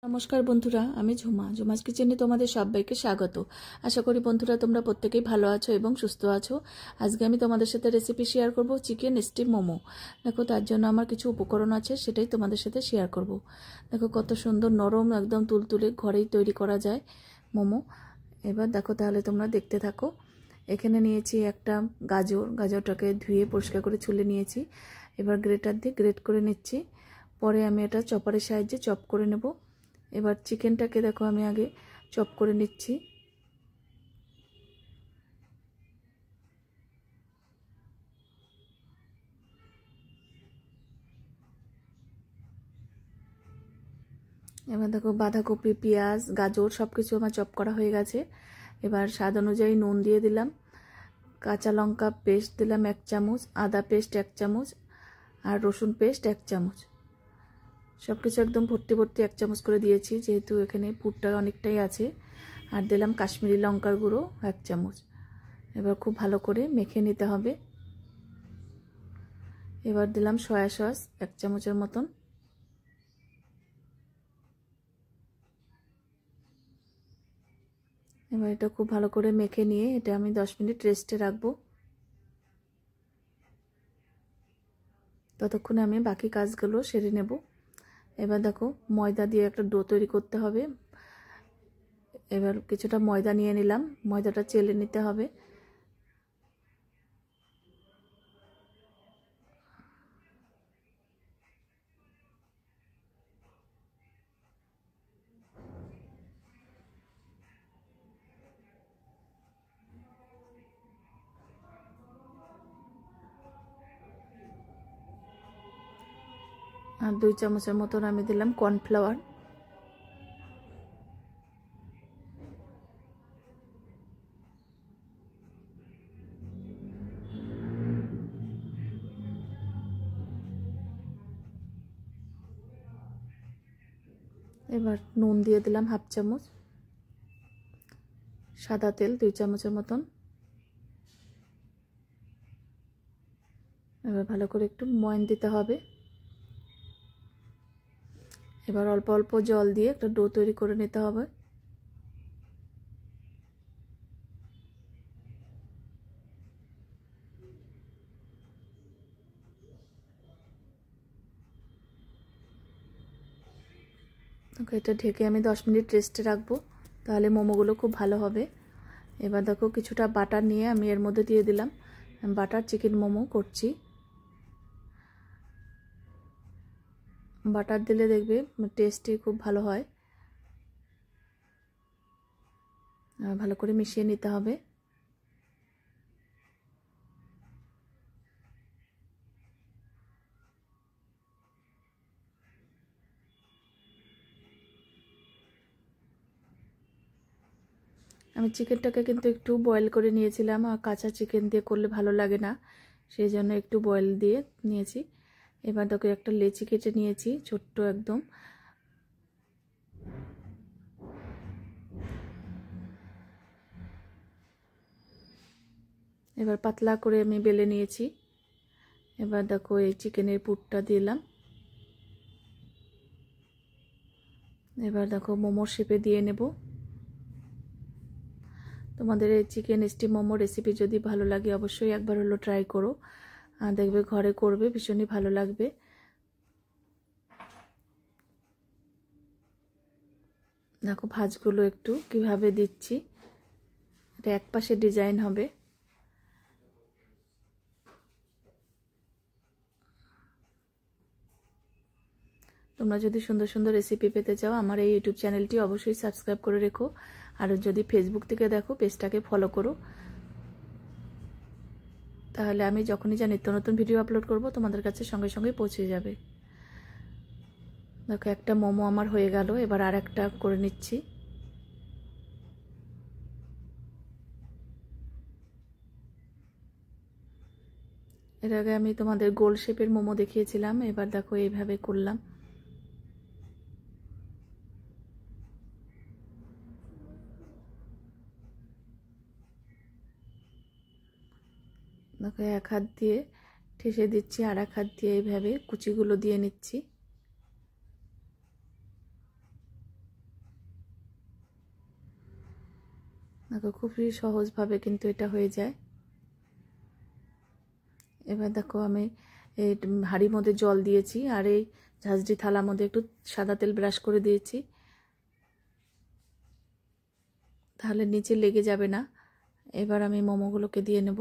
নমস্কার বন্ধুরা, আমি ঝুমাস কিচেনে তোমাদের সবাইকে স্বাগত। আশা করি বন্ধুরা তোমরা প্রত্যেকেই ভালো আছো এবং সুস্থ আছো। আজকে আমি তোমাদের সাথে রেসিপি শেয়ার করব চিকেন স্টিম মোমো। দেখো, তার জন্য আমার কিছু উপকরণ আছে, সেটাই তোমাদের সাথে শেয়ার করব। দেখো কত সুন্দর নরম, একদম তুলতুলে ঘরেই তৈরি করা যায় মোমো। এবার দেখো, তাহলে তোমরা দেখতে থাকো। এখানে নিয়েছি একটা গাজরটাকে ধুয়ে পরিষ্কার করে ছুলে নিয়েছি। এবার গ্রেটার দিয়ে গ্রেট করে নিচ্ছি। পরে আমি এটা চপারের সাহায্যে চপ করে নেব। এবার চিকেনটাকে দেখো আমি আগে চপ করে নিচ্ছি। এবার দেখো বাঁধাকপি, পেঁয়াজ, গাজর সব কিছু আমার চপ করা হয়ে গেছে। এবার স্বাদ অনুযায়ী নুন দিয়ে দিলাম, কাঁচা লঙ্কা পেস্ট দিলাম 1 চামচ, আদা পেস্ট 1 চামচ, আর রসুন পেস্ট 1 চামচ। সব কিছু একদম ভর্তি 1 চামচ করে দিয়েছি, যেহেতু এখানে পুরটা অনেকটাই আছে। আর দিলাম কাশ্মীরি লঙ্কার গুঁড়ো 1 চামচ। এবার খুব ভালো করে মেখে নিতে হবে। এবার দিলাম সয়া সস 1 চামচের মতন। এবার এটা খুব ভালো করে মেখে নিয়ে এটা আমি 10 মিনিট রেস্টে রাখবো। ততক্ষণে আমি বাকি কাজগুলো সেরে নেব। এবার দেখো, ময়দা দিয়ে একটা ডো তৈরি করতে হবে। এবার কিছুটা ময়দা নিয়ে নিলাম, ময়দাটা চেলে নিতে হবে। আর 2 চামচের মতন আমি দিলাম কর্নফ্লাওয়ার। এবার নুন দিয়ে দিলাম 1/2 চামচ, সাদা তেল 2 চামচের মতন। এবার ভালো করে একটু ময়ান দিতে হবে। এবার অল্প অল্প জল দিয়ে একটা ডো তৈরি করে নিতে হবে। ওকে, এটা ঢেকে আমি 10 মিনিট রেস্টে রাখবো, তাহলে মোমোগুলো খুব ভালো হবে। এবার দেখো, কিছুটা বাটার নিয়ে আমি এর মধ্যে দিয়ে দিলাম। বাটার চিকেন মোমো করছি। বাটার দিলে দেখবে টেস্টই খুব ভালো হয়। ভালো করে মিশিয়ে নিতে হবে। আমি চিকেনটাকে কিন্তু একটু বয়েল করে নিয়েছিলাম, আর কাঁচা চিকেন দিয়ে করলে ভালো লাগে না, সেই জন্য একটু বয়েল দিয়ে নিয়েছি। এবার দেখো, একটা লেচি কেটে নিয়েছি ছোট্ট একদম। এবার পাতলা করে আমি বেলে নিয়েছি। এবার দেখো, এই চিকেনের পুরটা দিলাম। এবার দেখো, মোমোর শেপে দিয়ে নেব। তোমাদের এই চিকেন স্টিম মোমো রেসিপি যদি ভালো লাগে অবশ্যই একবার হলো ট্রাই করো, আর দেখবে ঘরে করবে, ভীষণই ভালো লাগবে। দেখো ভাঁজগুলো একটু কিভাবে দিচ্ছি, এটা এক পাশে ডিজাইন হবে। তোমরা যদি সুন্দর সুন্দর রেসিপি পেতে চাও আমার এই ইউটিউব চ্যানেলটি অবশ্যই সাবস্ক্রাইব করে রেখো। আর যদি ফেসবুক থেকে দেখো, পেজটাকে ফলো করো, তাহলে আমি যখনই যা নিত্য নতুন ভিডিও আপলোড করব তোমাদের কাছে সঙ্গে সঙ্গে পৌঁছে যাবে। দেখো, একটা মোমো আমার হয়ে গেল। এবার আর একটা করে নিচ্ছি। এর আগে আমি তোমাদের গোল শেপের মোমো দেখিয়েছিলাম, এবার দেখো এইভাবে করলাম। দেখো, এক হাত দিয়ে ঠেসে দিচ্ছি, আর এক হাত দিয়ে এইভাবে কুচিগুলো দিয়ে নিচ্ছি। দেখো খুবই সহজভাবে কিন্তু এটা হয়ে যায়। এবার দেখো আমি এই হাঁড়ির মধ্যে জল দিয়েছি আর এই ঝাঁঝরি থালার মধ্যে একটু সাদা তেল ব্রাশ করে দিয়েছি, তাহলে নিচে লেগে যাবে না। এবার আমি মোমোগুলোকে দিয়ে নেব।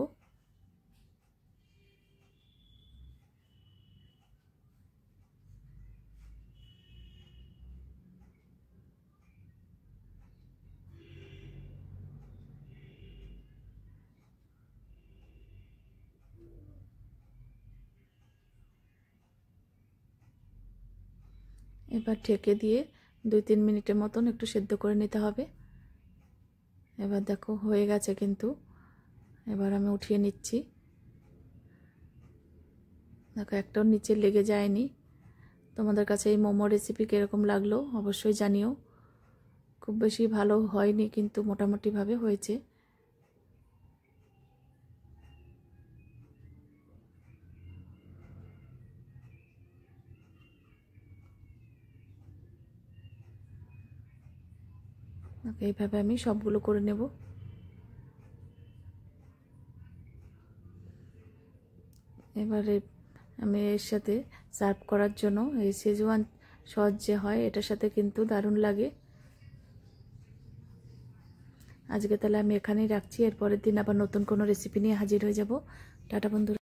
এবার ঢেকে দিয়ে 2-3 মিনিটের মতন একটু সেদ্ধ করে নিতে হবে। এবার দেখো হয়ে গেছে কিন্তু, এবার আমি উঠিয়ে নিচ্ছি। দেখো একটাও নিচে লেগে যায়নি। তোমাদের কাছে এই মোমো রেসিপি কীরকম লাগলো অবশ্যই জানিও। খুব বেশি ভালো হয়নি কিন্তু মোটামুটিভাবে হয়েছে। এইভাবে আমি সবগুলো করে নেব। এবারে আমি এর সাথে সার্ভ করার জন্য এই শেজওয়ান সস যে হয় এটার সাথে কিন্তু দারুণ লাগে। আজকে তাহলে আমি এখানেই রাখছি, এরপরের দিন আবার নতুন কোনো রেসিপি নিয়ে হাজির হয়ে যাব। টাটা বন্ধুরা।